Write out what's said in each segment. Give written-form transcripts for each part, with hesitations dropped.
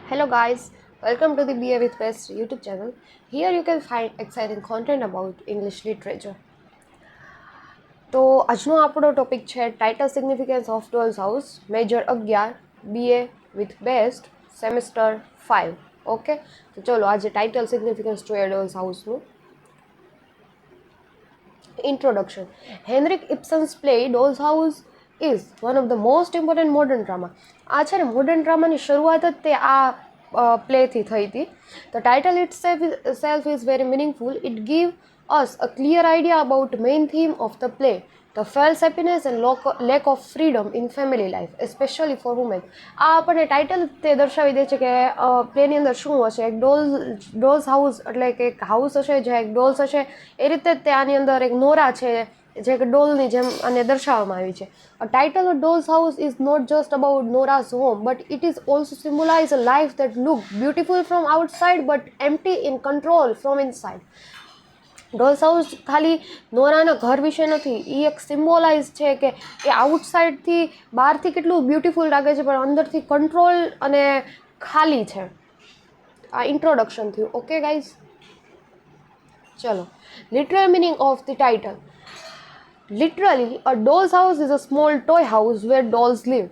Hello guys, welcome to the BA with Best YouTube channel. Here you can find exciting content about English literature. તો આજનો આપણો topic છે title significance of dolls house major 11 BA with best semester 5. Okay, તો ચલો આજે title significance જોઈએ dolls હાઉસનું. Introduction. Henrik Ibsen's play Doll's House is one of the most important modern drama. આ છે ને મોડર્ન ડ્રામાની શરૂઆત જ તે આ પ્લેથી થઈ હતી. The title itself is very meaningful. It gives us a clear idea about main theme of the play, the false happiness and lack of freedom in family life, especially for women. આ આપણને title તે દર્શાવી દે છે કે પ્લેની અંદર શું હશે. એક ડોલ્સ હાઉસ એટલે કે એક હાઉસ હશે જ્યાં એક ડોલ્સ હશે. એ રીતે જ તે આની અંદર એક નોરા છે જે એક ડોલની જેમ આને દર્શાવવામાં આવી છે. A title of Doll's House is not just about Nora's home, but it is also symbolize a life that looked beautiful from outside but empty in control from inside. Dolls house ખાલી નોરાના ઘર વિશે નથી, એ એક symbolise છે કે એ આઉટસાઇડથી બહારથી કેટલું beautiful લાગે છે પણ અંદરથી કંટ્રોલ અને ખાલી છે. આ ઇન્ટ્રોડક્શન થયું. ઓકે ગાઈઝ, ચલો literal meaning of the title. Literally, a doll's house is a small toy house where dolls live.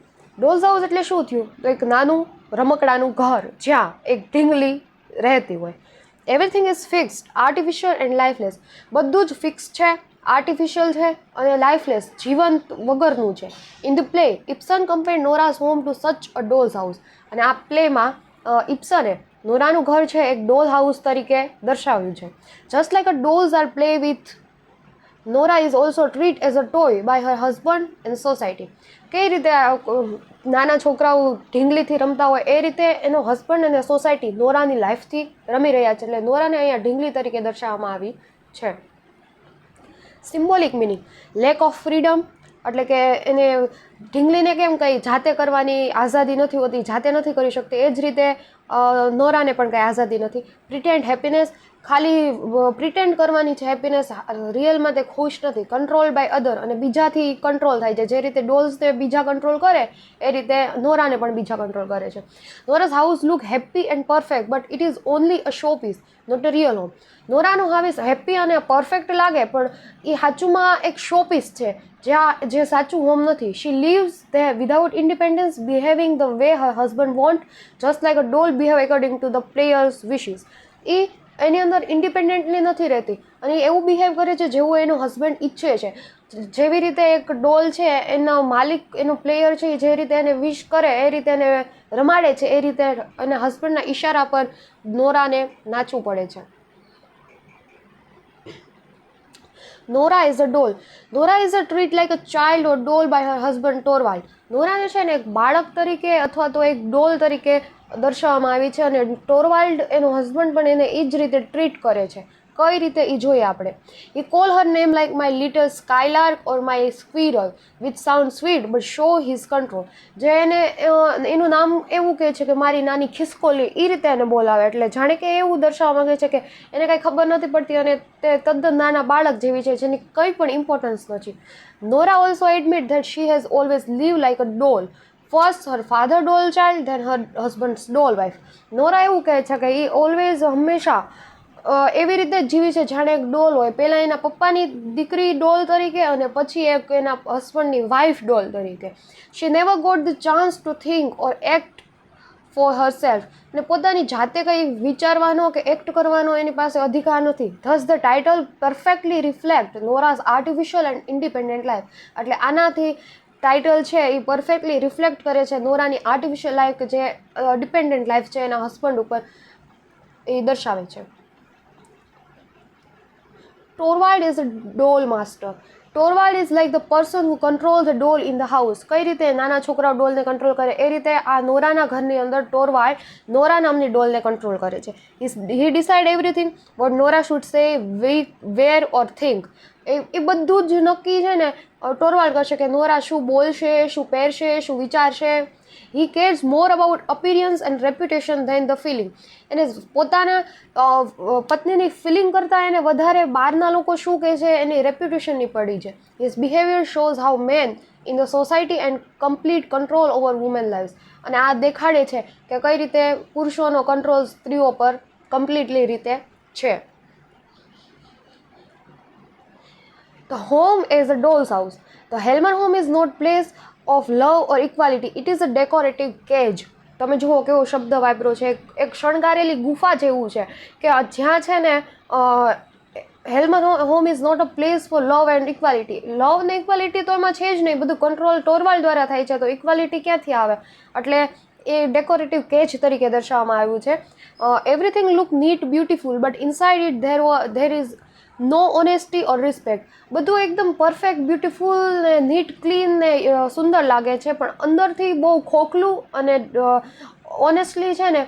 Doll's house એટલે શું થયું? તો એક નાનું રમકડાનું ઘર જ્યાં એક ઢીંગલી રહેતી હોય. Everything is fixed, artificial and lifeless. બધું જ ફિક્સ છે, આર્ટિફિશિયલ છે અને લાઈફલેસ જીવંત વગરનું છે. In the play Ibsen compare Nora's home to such a dolls house. અને આ પ્લેમાં ઇપ્સને નોરાનું ઘર છે એક ડોલ હાઉસ તરીકે દર્શાવ્યું છે. Just like a dolls are play with, Nora is also treated as a toy by her husband and society. કઈ રીતે નાના છોકરાઓ ઢીંગલીથી રમતા હોય એ રીતે એનો હસબન્ડ અને સોસાયટી નોરાની લાઈફથી રમી રહ્યા છે. એટલે નોરાને અહીંયા ઢીંગલી તરીકે દર્શાવવામાં આવી છે. Symbolic meaning, lack of freedom એટલે કે એને ઢીંગલીને કેમ કંઈ જાતે કરવાની આઝાદી નથી હોતી, જાતે નથી કરી શકતી, એ જ રીતે નોરાને પણ કંઈ આઝાદી નથી. પ્રિટેન્ડ હેપીનેસ, ખાલી પ્રિટેન્ડ કરવાની છે હેપીનેસ, રિયલમાં તે ખુશ નથી. કંટ્રોલ બાય અધર, અને બીજાથી કંટ્રોલ થાય છે. જે રીતે ડોલ્સને બીજા કંટ્રોલ કરે એ રીતે નોરાને પણ બીજા કંટ્રોલ કરે છે. Nora's house look happy and perfect but it is only a show piece, not a real home. નોરાનું હાઉસ હેપી અને પરફેક્ટ લાગે પણ એ સાચુમાં એક શો પીસ છે જ્યાં જે સાચું હોમ નથી. She lives they without independence, behaving the way her husband want, just like a doll behave according to the players wishes. એ એની અંદર ઇન્ડિપેન્ડન્ટલી નથી રહેતી અને એવું બિહેવ કરે છે જેવું એનો હસબન્ડ ઈચ્છે છે. જેવી રીતે એક ડોલ છે એનો માલિક, એનો પ્લેયર છે, જે રીતે એને વિશ કરે એ રીતે એને રમાડે છે, એ રીતે એના હસબન્ડના ઈશારા પર નોરાને નાચવું પડે છે. Nora is a doll. Nora is a treat like a child or doll by her husband Torvald. નોરાને છે ને એક બાળક તરીકે અથવા તો એક ડોલ તરીકે દર્શાવવામાં આવી છે અને ટોરવાલ્ડ એનો હસબન્ડ પણ એને એ જ રીતે ટ્રીટ કરે છે. કઈ રીતે એ જોઈએ આપણે. એ call her name like my little skylark or my squirrel which sound sweet but show his control. જે એને એનું નામ એવું કહે છે કે મારી નાની ખિસકોલી, એ રીતે એને બોલાવે. એટલે જાણે કે એવું દર્શાવવા માંગે છે કે એને કાંઈ ખબર નથી પડતી અને તે તદ્દન નાના બાળક જેવી છે જેની કંઈ પણ ઇમ્પોર્ટન્સ નથી. Nora also admit that she has always live like a doll. First her father doll child, then her husband's doll wife. Nora એવું કહે છે કે એ ઓલવેઝ હંમેશા એવી રીતે જીવી છે જાણે એક ડોલ હોય. પહેલાં એના પપ્પાની દીકરી ડોલ તરીકે અને પછી એક એના હસબન્ડની વાઇફ ડોલ તરીકે. She never got the chance to think or act for her self. અને પોતાની જાતે કંઈ વિચારવાનો કે એક્ટ કરવાનો એની પાસે અધિકાર નથી. Thus the title perfectly reflect Nora's artificial and independent life. એટલે આનાથી ટાઇટલ છે એ પરફેક્ટલી રિફ્લેક્ટ કરે છે નોરાની આર્ટિફિશિયલ લાઈફ, જે ડિપેન્ડન્ટ લાઈફ છે એના હસબન્ડ ઉપર, એ દર્શાવે છે. Torvald is a doll master. Torvald is like the person who controls the doll in the house. કઈ રીતે નાના છોકરાઓ ડોલને કંટ્રોલ કરે એ રીતે આ નોરાના ઘરની અંદર ટોરવાલ્ડ નોરા નામની ડોલને કંટ્રોલ કરે છે. He decide everything what Nora should say, where or think. એ બધું જ નક્કી છે ને ટોરવાલ્ડ કરશે કે નોરા શું બોલશે, શું પહેરશે, શું વિચારશે. He cares more about appearance and reputation than the feeling. એને પોતાના પત્નીની ફિલિંગ કરતાં એને વધારે બહારના લોકો શું કહે છે એની રેપ્યુટેશનની પડી છે. His behaviour shows how men in the society and complete control over women lives. અને આ દેખાડે છે કે કઈ રીતે પુરુષોનો કંટ્રોલ સ્ત્રીઓ પર કમ્પ્લીટલી રીતે છે. The home is a doll's house. The Helmer home is not place of love or equality. It is a decorative cage. તમે જુઓ કેવો શબ્દ વાપર્યો છે, એક શણગારેલી ગુફા જેવું છે કે જ્યાં છે ને Helmer home is not a place for love and equality. Love ને ઇક્વાલિટી તો એમાં છે જ નહીં, બધું કંટ્રોલ ટોરવાલ દ્વારા થાય છે, તો ઇક્વાલિટી ક્યાંથી આવે? એટલે એ ડેકોરેટિવ કેજ તરીકે દર્શાવવામાં આવ્યું છે. Everything look neat beautiful but inside it there is no honesty or respect. બધું એકદમ પરફેક્ટ, બ્યુટીફુલ ને નીટ ક્લીન ને સુંદર લાગે છે, પણ અંદરથી બહુ ખોખલું અને ઓનેસ્ટલી છે ને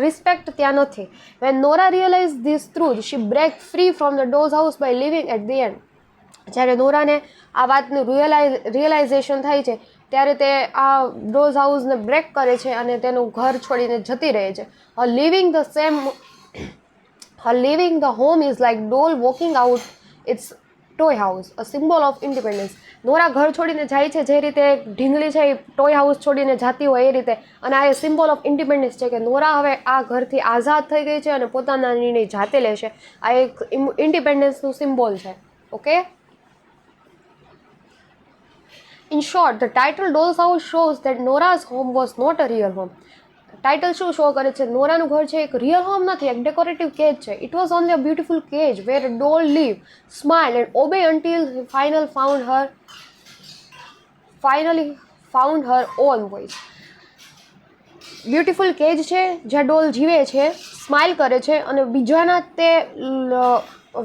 રિસ્પેક્ટ ત્યાં નથી. When Nora realise this truth she break free from the doll's house by leaving at the end. જ્યારે નોરાને આ વાતનું રિયલાઇઝેશન થાય છે ત્યારે તે આ ડોઝ હાઉસને બ્રેક કરે છે અને તેનું ઘર છોડીને જતી રહે છે. Her leaving the home is like doll walking out its toy house, a symbol of independence. Nora ઘર છોડીને જાય છે જે રીતે ઢીંગલી છે એ ટોય હાઉસ છોડીને જતી હોય એ રીતે, અને આ એ સિમ્બોલ ઓફ ઇન્ડિપેન્ડન્સ છે કે નોરા હવે આ ઘરથી આઝાદ થઈ ગઈ છે અને પોતાના નિર્ણય જાતે લેશે. આ એક ઇન્ડિપેન્ડન્સનું સિમ્બોલ છે. Okay. In short, the title Doll's House shows that Nora's home was not a real home. Title શું શો કરે છે? નોરાનું ઘર છે એક રિયલ હોમ નથી, એક ડેકોરેટિવ કેજ છે. It was only a beautiful cage where a doll live, smile and obey until he finally found her own voice. Beautiful cage છે જ્યાં ડોલ જીવે છે, સ્માઇલ કરે છે અને બીજાના તે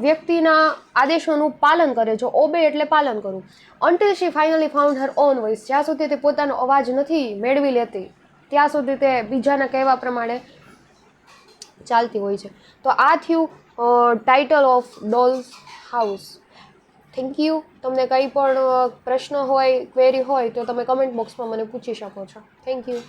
વ્યક્તિના આદેશોનું પાલન કરે છે. ઓબે એટલે પાલન કરવું. until she finally found her own voice. જ્યાં સુધી તે પોતાનો અવાજ નથી મેળવી લેતી ત્યાં સુધી તે બીજાના કહેવા પ્રમાણે ચાલતી હોય છે. તો આ થયું title of dolls house. Thank you. તમને કંઈ પણ પ્રશ્ન હોય, ક્વેરી હોય તો તમે કમેન્ટ બોક્સમાં મને પૂછી શકો છો. Thank you.